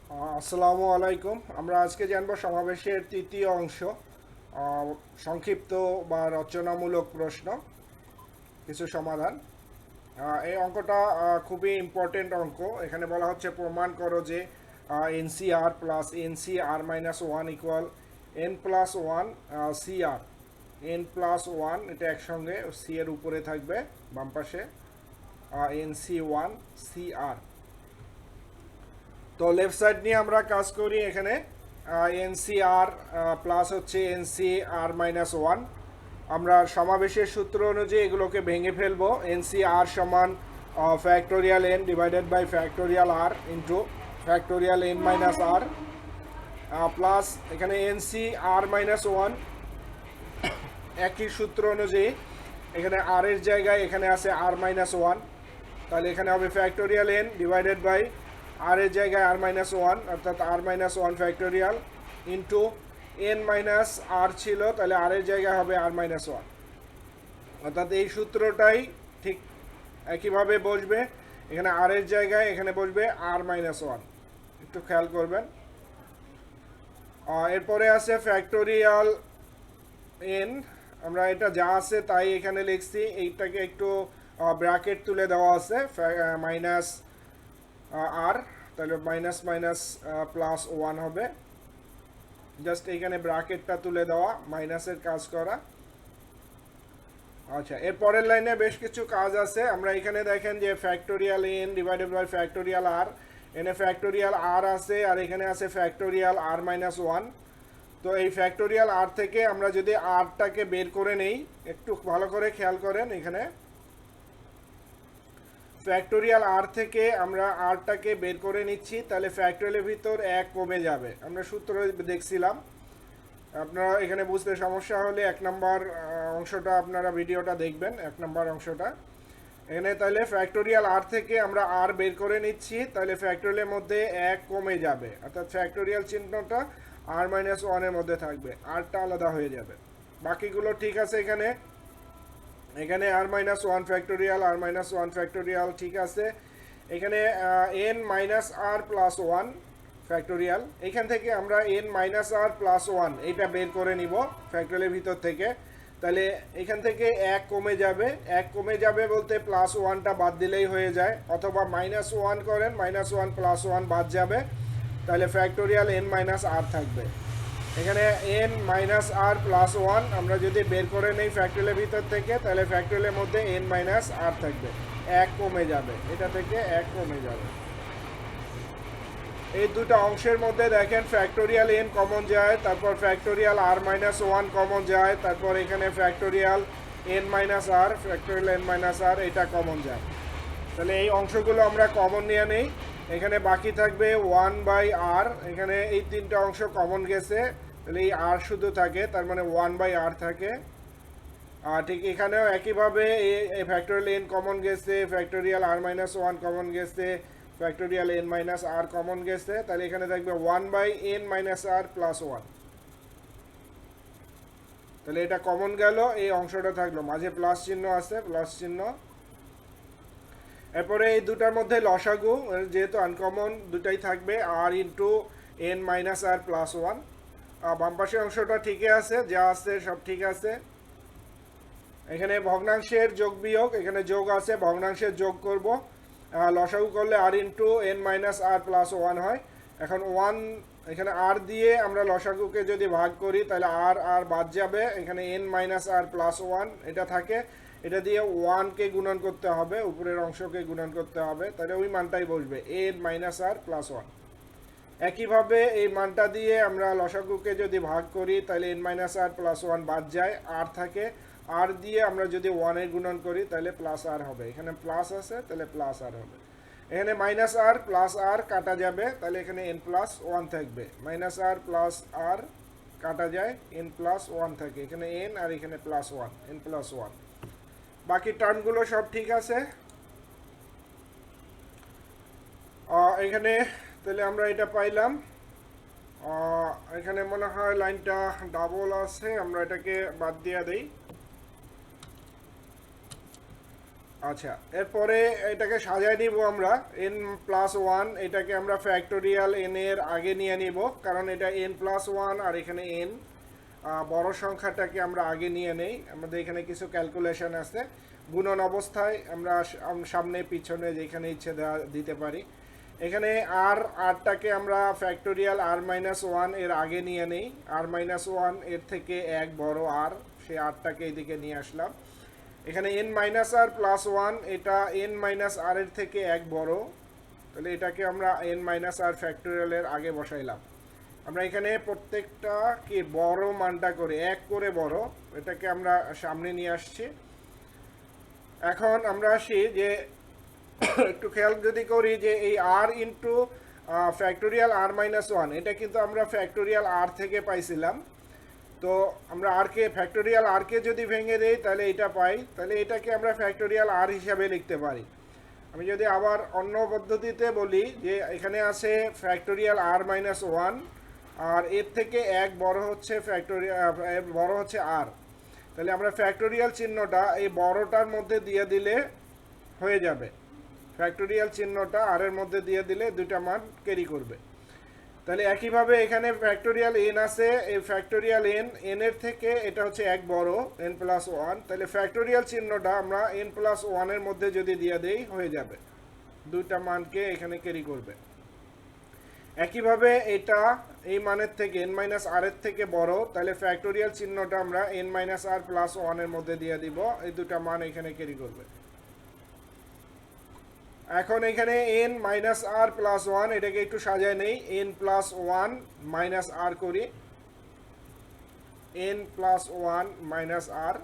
আসসালামু আলাইকুম। আমরা আজকে জানব সমাবেশের তৃতীয় অংশ, সংক্ষিপ্ত বা রচনামূলক প্রশ্ন, কিছু সমাধান। এই অঙ্কটা খুবই ইম্পর্টেন্ট অঙ্ক। এখানে বলা হচ্ছে প্রমাণ করো যে NCR plus NCR minus one equal N plus one CR. N plus one এটা একসঙ্গে সি এর উপরে থাকবে বাম পাশে, এনসি ওয়ান সিআর। তো লেফট সাইড নিয়ে আমরা কাজ করি। এখানে এনসিআর প্লাস হচ্ছে এনসিআর মাইনাস ওয়ান। আমরা সমাবেশের সূত্র অনুযায়ী এগুলোকে ভেঙে ফেলবো। এনসিআর সমান factorial N divided by factorial R into factorial N minus R, plus এখানে এনসিআর মাইনাস ওয়ান একই সূত্র অনুযায়ী এখানে আর এর জায়গায় এখানে আছে আর মাইনাস ওয়ান, তাহলে এখানে হবে factorial N divided by R এর জায়গায় আর মাইনাস ওয়ান, অর্থাৎ R minus one factorial into N minus R ছিল, তাহলে আর এর জায়গায় হবে আর মাইনাস ওয়ান। অর্থাৎ এই সূত্রটাই ঠিক একইভাবে বসবে। এখানে আর এর জায়গায় এখানে বসবে আর মাইনাস ওয়ান, একটু খেয়াল করবেন। এরপরে আছে ফ্যাক্টোরিয়াল এন। আমরা এটা যা আছে তাই এখানে লিখছি, এইটাকে একটু ব্র্যাকেট তুলে দেওয়া আছে মাইনাস আর, তাহলে মাইনাস মাইনাস প্লাস ওয়ান হবে। জাস্ট এইখানে ব্র্যাকেটটা তুলে দেওয়া, মাইনাসের কাজ করা। আচ্ছা, এর পরের লাইনে বেশ কিছু কাজ আছে। আমরা এখানে দেখেন যে factorial N divided by factorial R, এনে ফ্যাক্টোরিয়াল আর আছে আর এখানে আছে ফ্যাক্টোরিয়াল আর মাইনাস ওয়ান। তো এই ফ্যাক্টোরিয়াল আর থেকে আমরা যদি আরটাকে বের করে নেই, একটু ভালো করে খেয়াল করেন, এখানে ফ্যাক্টোরিয়াল আর থেকে আমরা আরটাকে বের করে নিচ্ছি, তাহলে ফ্যাক্টোরিয়ালের ভিতর এক কমে যাবে। আমরা সূত্র দেখছিলাম। আপনারা এখানে বুঝতে সমস্যা হলে 1 নম্বর অংশটা আপনারা ভিডিওটা দেখবেন, 1 নম্বর অংশটা। এখানে তাহলে ফ্যাক্টোরিয়াল আর থেকে আমরা আর বের করে নিচ্ছি, তাহলে ফ্যাক্টোরিয়ালের মধ্যে এক কমে যাবে, অর্থাৎ ফ্যাক্টোরিয়াল চিহ্নটা আর মাইনাস ওয়ানের মধ্যে থাকবে, আরটা আলাদা হয়ে যাবে। বাকিগুলো ঠিক আছে। এখানে এখানে আর minus one factorial, R minus one factorial ঠিক আছে। এখানে N minus R plus one factorial, এখান থেকে আমরা N minus R plus one এইটা বের করে নিব ফ্যাক্টোরিয়ালের ভিতর থেকে। তাহলে এখান থেকে এক কমে যাবে, এক কমে যাবে বলতে প্লাস ওয়ানটা বাদ দিলেই হয়ে যায়, অথবা মাইনাস ওয়ান করেন, মাইনাস ওয়ান প্লাস ওয়ান বাদ যাবে, তাহলে ফ্যাক্টোরিয়াল এন মাইনাস আর থাকবে। এখানে N minus R plus one আমরা যদি বের করে নেই ফ্যাক্টোরিয়ালের ভিতর থেকে, তাহলে ফ্যাক্টোরিয়ালের মধ্যে এন মাইনাস আর থাকবে, এক কমে যাবে, এটা থেকে এক কমে যাবে। এই দুটো অংশের মধ্যে দেখেন ফ্যাক্টোরিয়াল এন কমন যায়, তারপর factorial R minus one common যায়, তারপর এখানে ফ্যাক্টোরিয়াল এন মাইনাস আর, ফ্যাক্টোরিয়াল এন মাইনাস আর এটা কমন যায়। তাহলে এই অংশগুলো আমরা কমন নিয়ে নেই। এখানে বাকি থাকবে ওয়ান বাই আর, এখানে এই তিনটা অংশ কমন গেছে, তাহলে এই আর শুধু থাকে, তার মানে ওয়ান বাই আর থাকে। আর ঠিক এখানেও একইভাবে এই ফ্যাক্টোরিয়াল এন কমন গেছে, factorial R minus one common গেছে, factorial N minus R common গেছে, তাহলে এখানে থাকবে one by N minus R plus one. তাহলে এটা কমন গেল, এই অংশটা থাকলো, মাঝে প্লাস চিহ্ন আছে, প্লাস চিহ্ন। এরপরে এই দুটার মধ্যে লসাগু, যেহেতু আনকমন দুটাই থাকবে, আর into N minus R plus one. বাম পাশের অংশটা ঠিকই আছে, যা আছে সব ঠিক আছে। এখানে ভগ্নাংশের যোগ বিয়োগ, এখানে যোগ আছে, ভগ্নাংশের যোগ করব, লসাগু করলে আর into N minus R plus one হয়। এখন ওয়ান এখানে আর দিয়ে আমরা লসাগুকে যদি ভাগ করি, তাহলে আর আর বাদ যাবে, এখানে N minus R plus one এটা থাকে, এটা দিয়ে ওয়ানকে গুণন করতে হবে, উপরের অংশকে গুণন করতে হবে, তাহলে ওই মানটাই বসবে N minus R plus one. একইভাবে এই মানটা দিয়ে আমরা লসাগুকে যদি ভাগ করি, তাহলে N minus R plus one বাদ যায়, আর থাকে, আর দিয়ে আমরা যদি ওয়ানের গুণন করি তাহলে প্লাস আর হবে, এখানে প্লাস আছে তাহলে প্লাস আর হবে। এখানে মাইনাস আর প্লাস আর কাটা যাবে, তাহলে এখানে এন প্লাস ওয়ান থাকবে, মাইনাস আর প্লাস আর কাটা যায়, এন প্লাস ওয়ান থাকে, এখানে এন আর এখানে plus one, N plus one. বাকি টার্মগুলো সব ঠিক আছে। এখানে তাহলে আমরা এটা পাইলাম। এখানে মনে হয় লাইনটা ডাবল আছে, আমরা এটাকে বাদ দিয়ে দেই। আচ্ছা, এরপরে এটাকে সাজায় নিব আমরা n প্লাস ওয়ান, এটাকে আমরা ফ্যাক্টোরিয়াল n এর আগে নিয়ে নিব, কারণ এটা n প্লাস ওয়ান আর এখানে n বড় সংখ্যাটাকে আমরা আগে নিয়ে নেই। আমাদের এখানে কিছু ক্যালকুলেশন আছে, গুণন অবস্থায় আমরা সামনে পিছনে যেখানে ইচ্ছে দিতে পারি। এখানে আরটাকে আমরা ফ্যাক্টোরিয়াল আর মাইনাস ওয়ান এর আগে নিয়ে নেই, আর মাইনাস ওয়ান এর থেকে এক বড় আর, সেই আরটাকে এদিকে নিয়ে আসলাম। এখানে n minus R plus one, এটা n মাইনাস আর এর থেকে এক বড়, তাহলে এটাকে আমরা n মাইনাস আর ফ্যাক্টোরিয়ালের আগে বসাইলাম। আমরা এখানে প্রত্যেকটা কি বড় মানটা করে এক করে বড়, এটাকে আমরা সামনে নিয়ে আসছি। এখন আমরা আসি যে একটু খেয়াল যদি করি যে এই আর into factorial R minus one, এটা কিন্তু আমরা ফ্যাক্টোরিয়াল আর থেকে পাইছিলাম। তো আমরা আরকে ফ্যাক্টোরিয়াল আরকে যদি ভেঙে দেই তাহলে এটা পাই, তাহলে এটাকে আমরা ফ্যাক্টোরিয়াল আর হিসাবে লিখতে পারি। আমি যদি আবার অন্য পদ্ধতিতে বলি যে এখানে আছে ফ্যাক্টোরিয়াল আর মাইনাস ওয়ান, আর এর থেকে এক বড় হচ্ছে বড় হচ্ছে আর, তাহলে আমরা ফ্যাক্টোরিয়াল চিহ্নটা এই বড়টার মধ্যে দিয়ে দিলে হয়ে যাবে। ফ্যাক্টোরিয়াল চিহ্নটা আর এর মধ্যে দিয়ে দিলে দুইটা মান ক্যারি করবে। তাহলে একইভাবে এখানে ফ্যাক্টোরিয়াল n আছে, এই ফ্যাক্টোরিয়াল n এর থেকে এটা হচ্ছে এক বড় n প্লাস ওয়ান, তাহলে ফ্যাক্টোরিয়াল চিহ্নটা আমরা n প্লাস ওয়ানের মধ্যে যদি দিয়ে দেই হয়ে যাবে, দুইটা মানকে এখানে ক্যারি করবে। একইভাবে এটা এই মানের থেকে n মাইনাস আর এর থেকে বড়, তাহলে ফ্যাক্টোরিয়াল চিহ্নটা আমরা n মাইনাস আর প্লাস ওয়ানের মধ্যে দিয়ে দিব, এই দুটা মান এখানে ক্যারি করবে। এখন এখানে n minus R plus one, এটাকে একটু সাজায় নেই, n প্লাস ওয়ান মাইনাস আর করি, n প্লাস ওয়ান মাইনাস আর।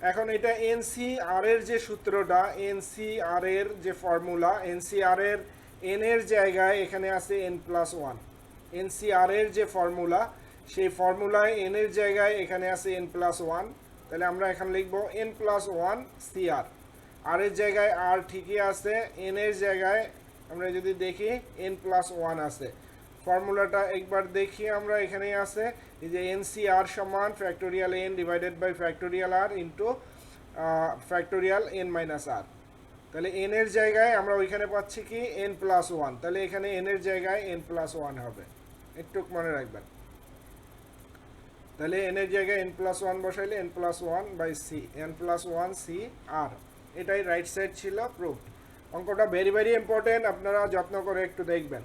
এখন এটা NCR এর যে সূত্রটা, NCR এর যে ফর্মুলা, NCR এর n এর জায়গায় এখানে আছে n প্লাস ওয়ান। NCR এর যে ফর্মুলা, সেই ফর্মুলায় n এর জায়গায় এখানে আছে n প্লাস ওয়ান, তাহলে আমরা এখানে লিখব n প্লাস ওয়ান CR। আর এর জায়গায় আর ঠিকই আছে, n এর জায়গায় আমরা যদি দেখি n প্লাস ওয়ান আছে। ফর্মুলাটা একবার দেখি আমরা, এখানেই আছে এই যে NCR সমান factorial n divided by factorial r into factorial n minus R. তাহলে n এর জায়গায় আমরা ওইখানে পাচ্ছি কি n প্লাস ওয়ান, তাহলে এখানে n এর জায়গায় n প্লাস ওয়ান হবে, একটু মনে রাখবেন। তাহলে n এর জায়গায় n প্লাস ওয়ান বসাইলে n plus one by C, n plus one C R, এটাই রাইট সাইড ছিল, প্রুফড। অঙ্কটা ভেরি ভেরি ইম্পর্টেন্ট, আপনারা যত্ন করে একটু দেখবেন।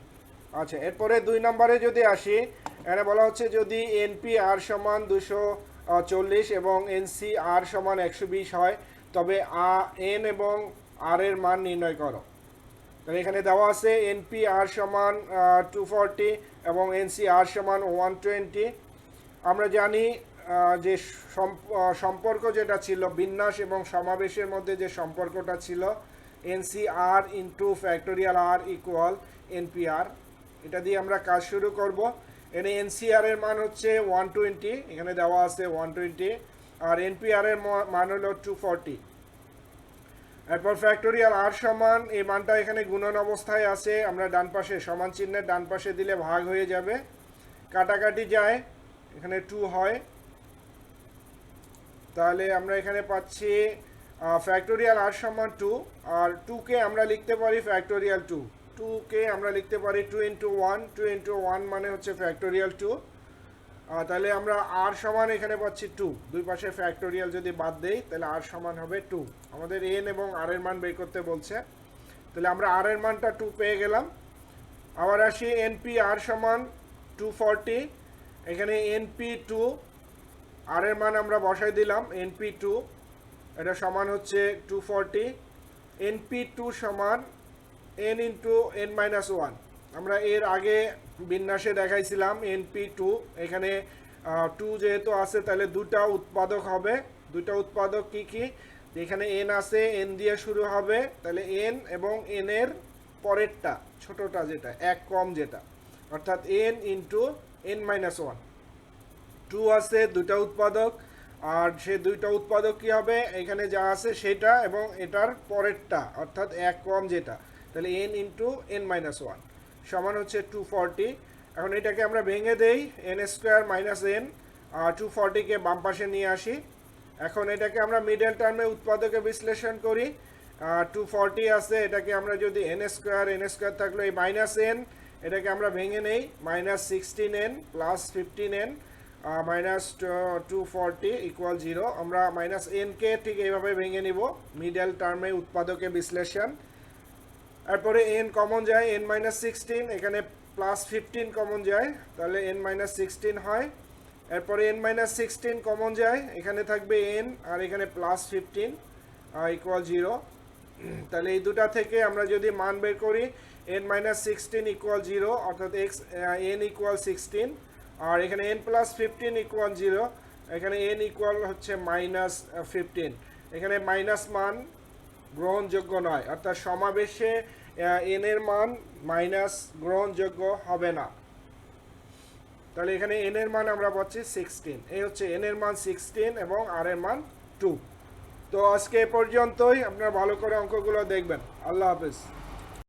আচ্ছা, এরপরে 2 নম্বরে যদি আসি, এখানে বলা হচ্ছে যদি এনপি আর সমান 240 এবং এনসি আর সমান 120 হয় তবে এন এবং আর এর মান নির্ণয় করো। তাহলে এখানে দেওয়া আছে এনপি আর সমান 240 এবং এনসি আর সমান 120। আমরা জানি যে সম্পর্ক যেটা ছিল বিন্যাস এবং সমাবেশের মধ্যে যে সম্পর্কটা ছিল, NCR ইন্টু ফ্যাক্টোরিয়াল আর ইকুয়াল NPR, এটা দিয়ে আমরা কাজ শুরু করব। এখানে NCR এর মান হচ্ছে 120, এখানে দেওয়া আছে 120, আর NPR এর মান হলো 240। এরপর ফ্যাক্টোরিয়াল আর সমান, এই মানটা এখানে গুণন অবস্থায় আছে, আমরা ডান পাশে সমান চিহ্নের ডান পাশে দিলে ভাগ হয়ে যাবে, কাটাকাটি যায়, এখানে 2 হয়, তাহলে আমরা এখানে পাচ্ছি ফ্যাক্টোরিয়াল আর সমান 2, আর 2কে আমরা লিখতে পারি ফ্যাক্টোরিয়াল 2কে আমরা লিখতে পারি 2 ইন্টু 1, 2 ইন্টু 1 মানে হচ্ছে ফ্যাক্টোরিয়াল 2। তাহলে আমরা আর সমান এখানে পাচ্ছি 2, দুই পাশে ফ্যাক্টোরিয়াল যদি বাদ দেই তাহলে আর সমান হবে 2। আমাদের এন এবং আর এর মান বের করতে বলছে, তাহলে আমরা আর এর মানটা 2 পেয়ে গেলাম। আবার আসি এনপি আর সমান 240, এখানে এনপি 2, আর এর মান আমরা বসাই দিলাম এনপি 2, এটা সমান হচ্ছে 240। এনপি 2 সমান n into n minus one, আমরা এর আগে বিন্যাসে দেখাইছিলাম এনপি 2, এখানে 2 যেহেতু আছে তাহলে দুটা উৎপাদক হবে। দুটা উৎপাদক কি কি, এখানে n আছে, n দিয়ে শুরু হবে, তাহলে n এবং n এর পরেরটা ছোটটা যেটা এক কম যেটা, অর্থাৎ n into n minus one. 2 আছে, দুটা উৎপাদক, আর সে দুইটা উৎপাদক কি হবে, এখানে যা আছে সেটা এবং এটার পরেরটা অর্থাৎ এক কম যেটা, তাহলে n into n minus one সমান হচ্ছে 240। এখন এটাকে আমরা ভেঙে দেই, n স্কোয়ার মাইনাস n, আর 240কে বাম পাশে নিয়ে আসি। এখন এটাকে আমরা মিডল টার্মে উৎপাদকে বিশ্লেষণ করি, 240 আছে, এটাকে আমরা যদি n স্কোয়ার থাকলো এই মাইনাস n, এটাকে আমরা ভেঙে নেই -16n plus 15n minus 240 equal 0। আমরা মাইনাস n কে ঠিক এইভাবে ভেঙে নিব মিডল টার্মে উৎপাদকে বিশ্লেষণ। এরপরে n কমন যায়, n-16, এখানে প্লাস 15 কমন যায়, তাহলে n-16 হয়। এরপরে n-16 কমন যায়, এখানে থাকবে n আর এখানে প্লাস 15 ইকুয়াল 0। তাহলে এই দুটা থেকে আমরা যদি মান বের করি n-16 ইকুয়াল 0, অর্থাৎ n ইকুয়াল 16, আর এখানে n প্লাস 15 ইকুয়াল 0, এখানে n ইকুয়াল হচ্ছে -15। এখানে মাইনাস মান গ্রহণযোগ্য নয়, অর্থাৎ সমাবেশে n এর মান মাইনাস গ্রহণযোগ্য হবে না। তাহলে এখানে n এর মান আমরা পাচ্ছি 16, এই হচ্ছে n এর মান 16 এবং r এর মান 2। তো আজকে এ পর্যন্তই, আপনারা ভালো করে অঙ্কগুলো দেখবেন। আল্লাহ হাফেজ।